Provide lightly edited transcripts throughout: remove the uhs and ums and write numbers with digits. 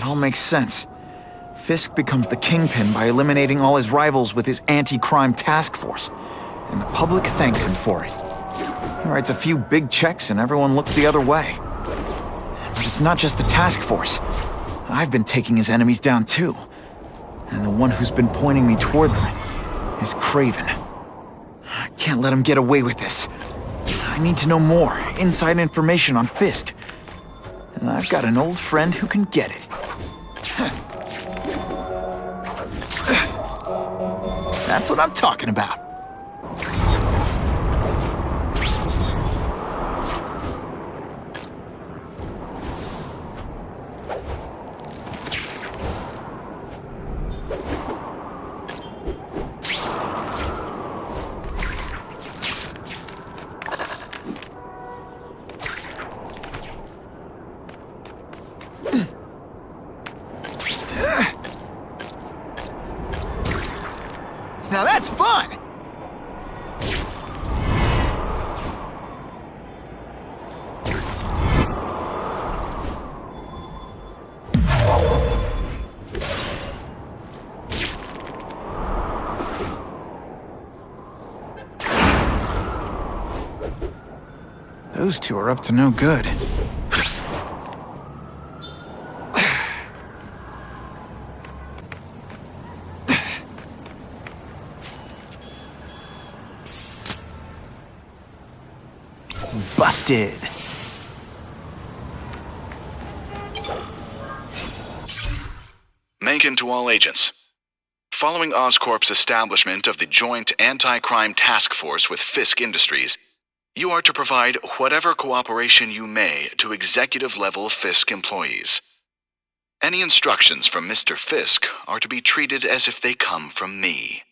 all makes sense. Fisk becomes the kingpin by eliminating all his rivals with his anti-crime task force, and the public thanks him for it. He writes a few big checks and everyone looks the other way. But it's not just the task force. I've been taking his enemies down too. And the one who's been pointing me toward them is Craven. I can't let him get away with this. I need to know more, inside information on Fisk. And I've got an old friend who can get it. That's what I'm talking about. Now that's fun! Those two are up to no good. Busted. Mencken to all agents. Following Oscorp's establishment of the Joint Anti-Crime Task Force with Fisk Industries, you are to provide whatever cooperation you may to executive-level Fisk employees. Any instructions from Mr. Fisk are to be treated as if they come from me.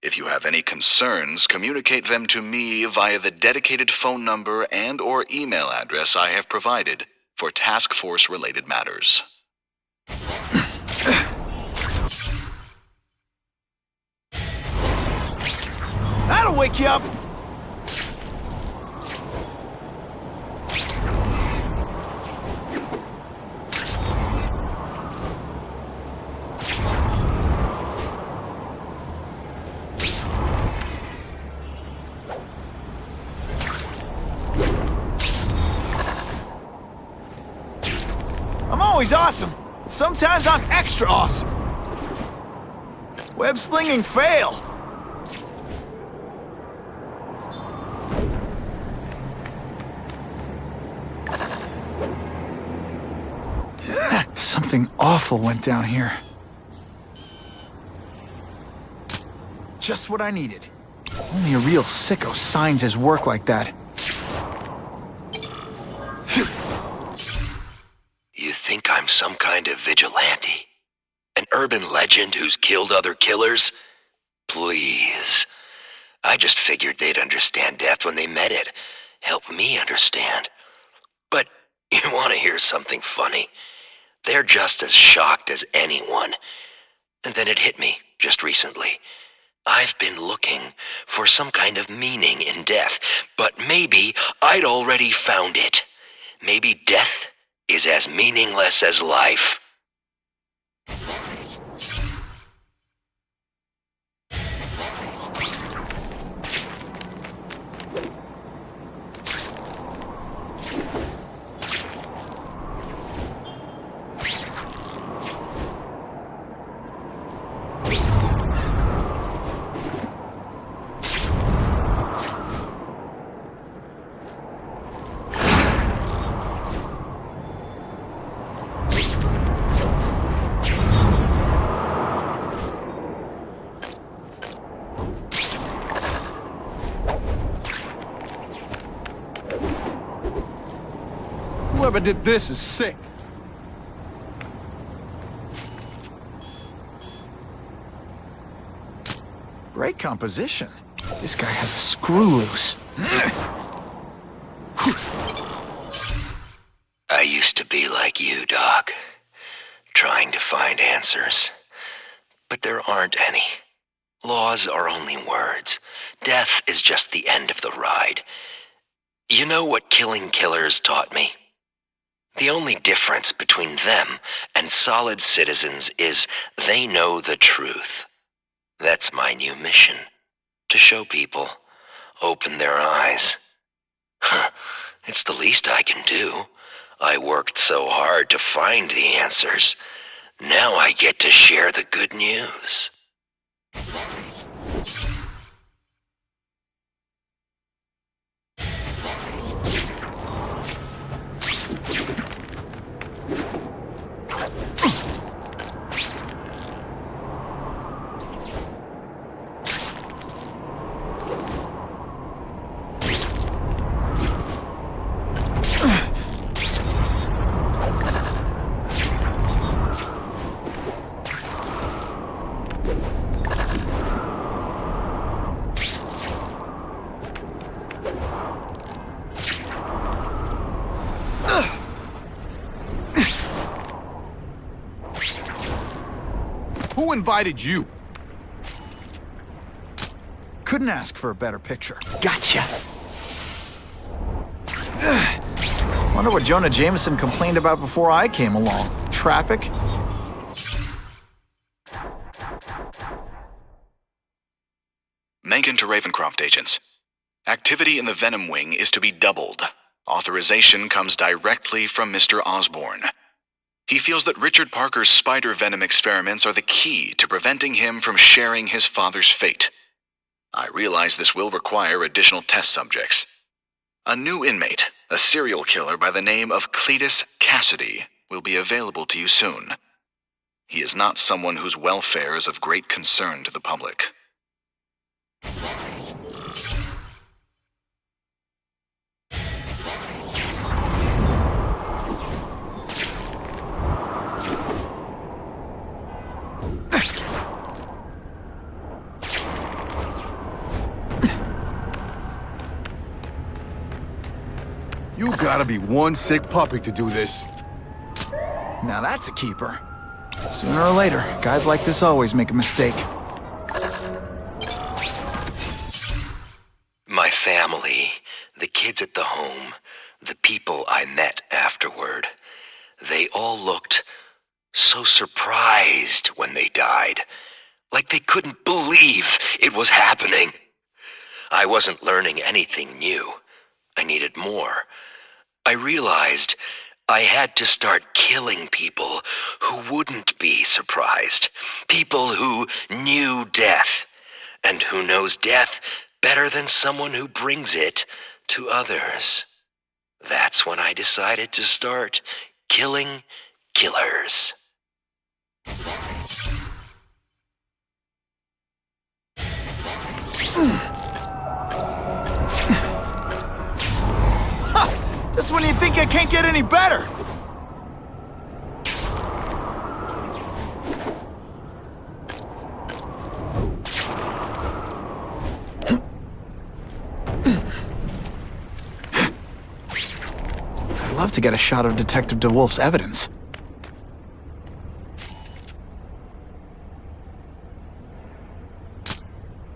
If you have any concerns, communicate them to me via the dedicated phone number and/or email address I have provided for task force-related matters. That'll wake you up! I'm always awesome, but sometimes I'm extra awesome. Web-slinging fail! Something awful went down here. Just what I needed. Only a real sicko signs his work like that. You think I'm some kind of vigilante? An urban legend who's killed other killers? Please. I just figured they'd understand death when they met it. Help me understand. But you want to hear something funny? They're just as shocked as anyone. And then it hit me, just recently. I've been looking for some kind of meaning in death, but maybe I'd already found it. Maybe death is as meaningless as life. Whoever did this is sick. Great composition. This guy has a screw loose. I used to be like you, Doc. Trying to find answers. But there aren't any. Laws are only words. Death is just the end of the ride. You know what killing killers taught me? The only difference between them and solid citizens is they know the truth. That's my new mission. To show people. Open their eyes. Huh, it's the least I can do. I worked so hard to find the answers. Now I get to share the good news. Who invited you? Couldn't ask for a better picture. Gotcha! Wonder what Jonah Jameson complained about before I came along. Traffic? Megan to Ravencroft agents. Activity in the Venom Wing is to be doubled. Authorization comes directly from Mr. Osborn. He feels that Richard Parker's spider venom experiments are the key to preventing him from sharing his father's fate. I realize this will require additional test subjects. A new inmate, a serial killer by the name of Cletus Cassidy, will be available to you soon. He is not someone whose welfare is of great concern to the public. You gotta be one sick puppy to do this. Now that's a keeper. Sooner or later, guys like this always make a mistake. My family, the kids at the home, the people I met afterward, they all looked so surprised when they died, like they couldn't believe it was happening. I wasn't learning anything new. I needed more. I realized I had to start killing people who wouldn't be surprised. People who knew death. And who knows death better than someone who brings it to others. That's when I decided to start killing killers. Just when you think I can't get any better! I'd love to get a shot of Detective DeWolf's evidence.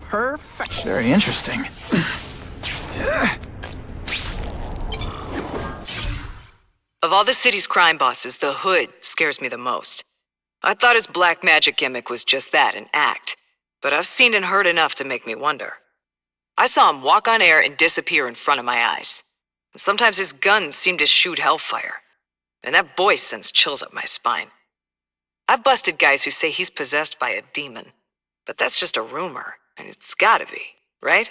Perfection. Very interesting. Of all the city's crime bosses, the Hood scares me the most. I thought his black magic gimmick was just that, an act. But I've seen and heard enough to make me wonder. I saw him walk on air and disappear in front of my eyes. And sometimes his guns seem to shoot hellfire. And that voice sends chills up my spine. I've busted guys who say he's possessed by a demon. But that's just a rumor, and it's gotta be, right?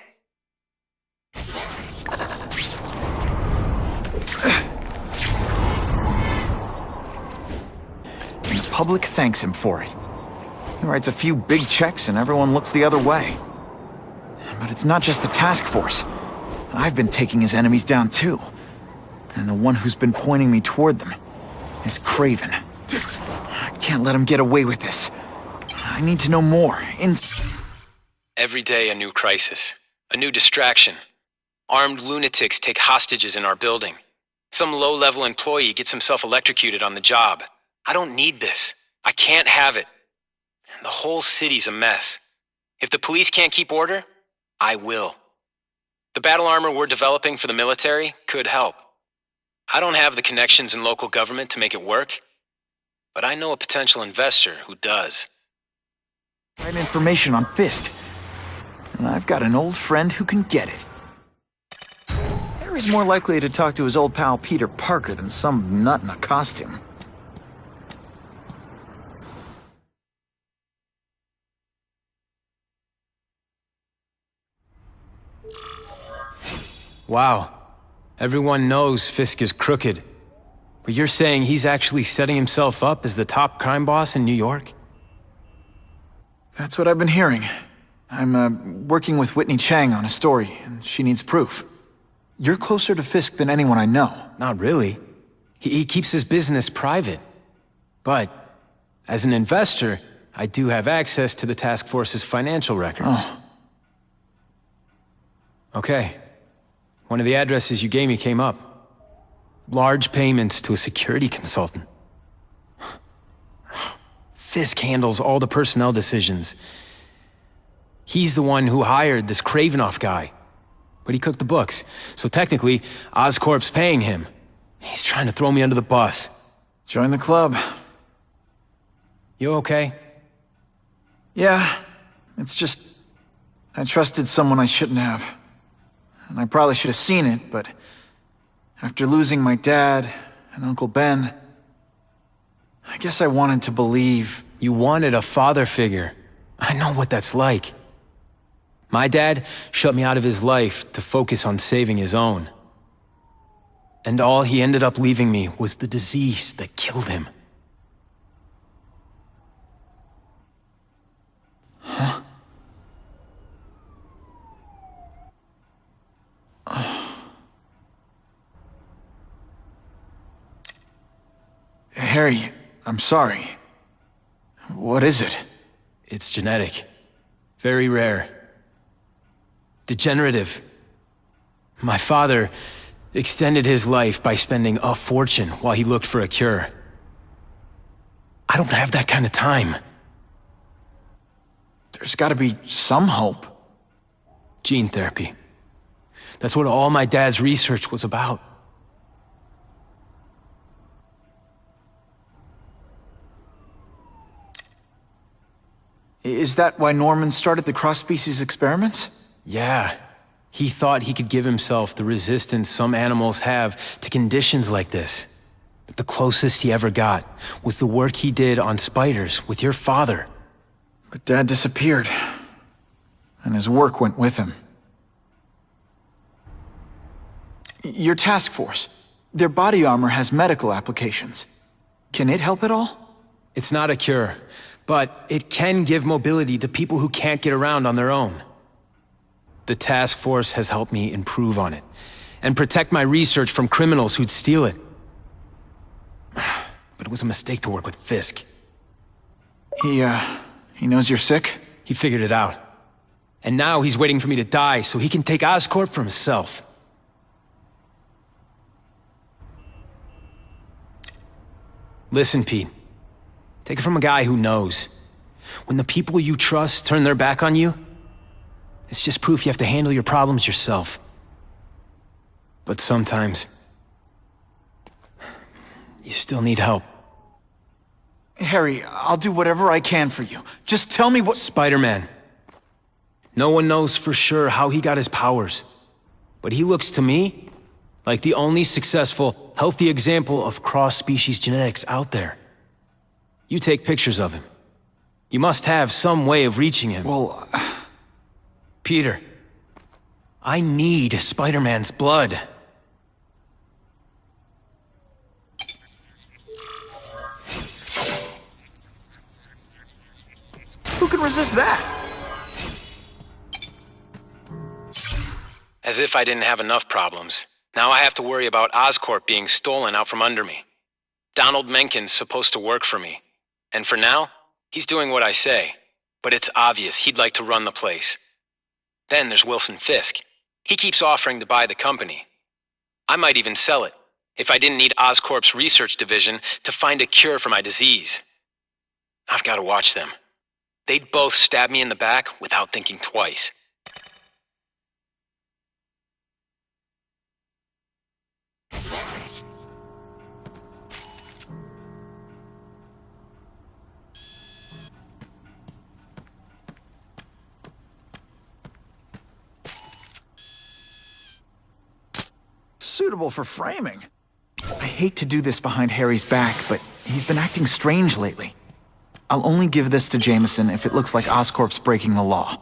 The public thanks him for it. He writes a few big checks and everyone looks the other way. But it's not just the task force. I've been taking his enemies down too. And the one who's been pointing me toward them is Craven. I can't let him get away with this. I need to know more. Every day a new crisis. A new distraction. Armed lunatics take hostages in our building. Some low-level employee gets himself electrocuted on the job. I don't need this. I can't have it. And the whole city's a mess. If the police can't keep order, I will. The battle armor we're developing for the military could help. I don't have the connections in local government to make it work, but I know a potential investor who does. Right information on Fisk. And I've got an old friend who can get it. Harry's more likely to talk to his old pal Peter Parker than some nut in a costume. Wow. Everyone knows Fisk is crooked. But you're saying he's actually setting himself up as the top crime boss in New York? That's what I've been hearing. I'm working with Whitney Chang on a story, and she needs proof. You're closer to Fisk than anyone I know. Not really. He keeps his business private. But, as an investor, I do have access to the task force's financial records. Oh. Okay. One of the addresses you gave me came up. Large payments to a security consultant. Fisk handles all the personnel decisions. He's the one who hired this Kravinoff guy. But he cooked the books, so technically, Oscorp's paying him. He's trying to throw me under the bus. Join the club. You okay? Yeah, it's just... I trusted someone I shouldn't have. And I probably should have seen it, but... after losing my dad and Uncle Ben... I guess I wanted to believe... You wanted a father figure. I know what that's like. My dad shut me out of his life to focus on saving his own. And all he ended up leaving me was the disease that killed him. Huh? Harry, I'm sorry. What is it? It's genetic. Very rare. Degenerative. My father extended his life by spending a fortune while he looked for a cure. I don't have that kind of time. There's gotta be some hope. Gene therapy. That's what all my dad's research was about. Is that why Norman started the cross-species experiments? Yeah. He thought he could give himself the resistance some animals have to conditions like this. But the closest he ever got was the work he did on spiders with your father. But Dad disappeared. And his work went with him. Your task force. Their body armor has medical applications. Can it help at all? It's not a cure, but it can give mobility to people who can't get around on their own. The task force has helped me improve on it, and protect my research from criminals who'd steal it. But it was a mistake to work with Fisk. He knows you're sick? He figured it out. And now he's waiting for me to die so he can take Oscorp for himself. Listen, Pete. Take it from a guy who knows. When the people you trust turn their back on you, it's just proof you have to handle your problems yourself. But sometimes, you still need help. Harry, I'll do whatever I can for you. Just tell me what— Spider-Man. No one knows for sure how he got his powers. But he looks to me like the only successful, healthy example of cross-species genetics out there. You take pictures of him. You must have some way of reaching him. Well, Peter, I need Spider-Man's blood. who can resist that? As if I didn't have enough problems. Now I have to worry about Oscorp being stolen out from under me. Donald Mencken's supposed to work for me. And for now, he's doing what I say. But it's obvious he'd like to run the place. Then there's Wilson Fisk. He keeps offering to buy the company. I might even sell it, if I didn't need Oscorp's research division to find a cure for my disease. I've got to watch them. They'd both stab me in the back without thinking twice. suitable for framing. I hate to do this behind Harry's back, but he's been acting strange lately. I'll only give this to Jameson if it looks like Oscorp's breaking the law.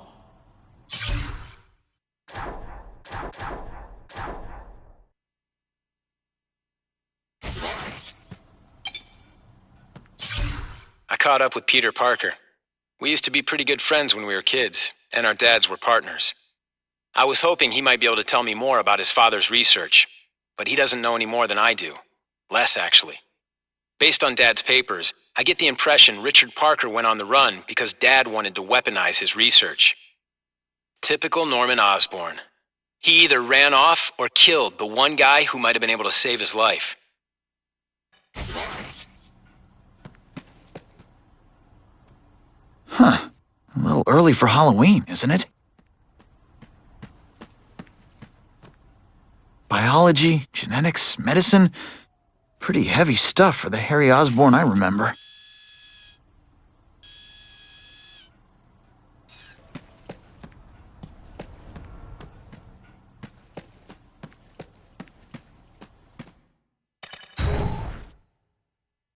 I caught up with Peter Parker. We used to be pretty good friends when we were kids, and our dads were partners. I was hoping he might be able to tell me more about his father's research, but he doesn't know any more than I do. Less, actually. Based on Dad's papers, I get the impression Richard Parker went on the run because Dad wanted to weaponize his research. Typical Norman Osborn. He either ran off or killed the one guy who might have been able to save his life. Huh. A little early for Halloween, isn't it? Biology, genetics, medicine. Pretty heavy stuff for the Harry Osborn I remember.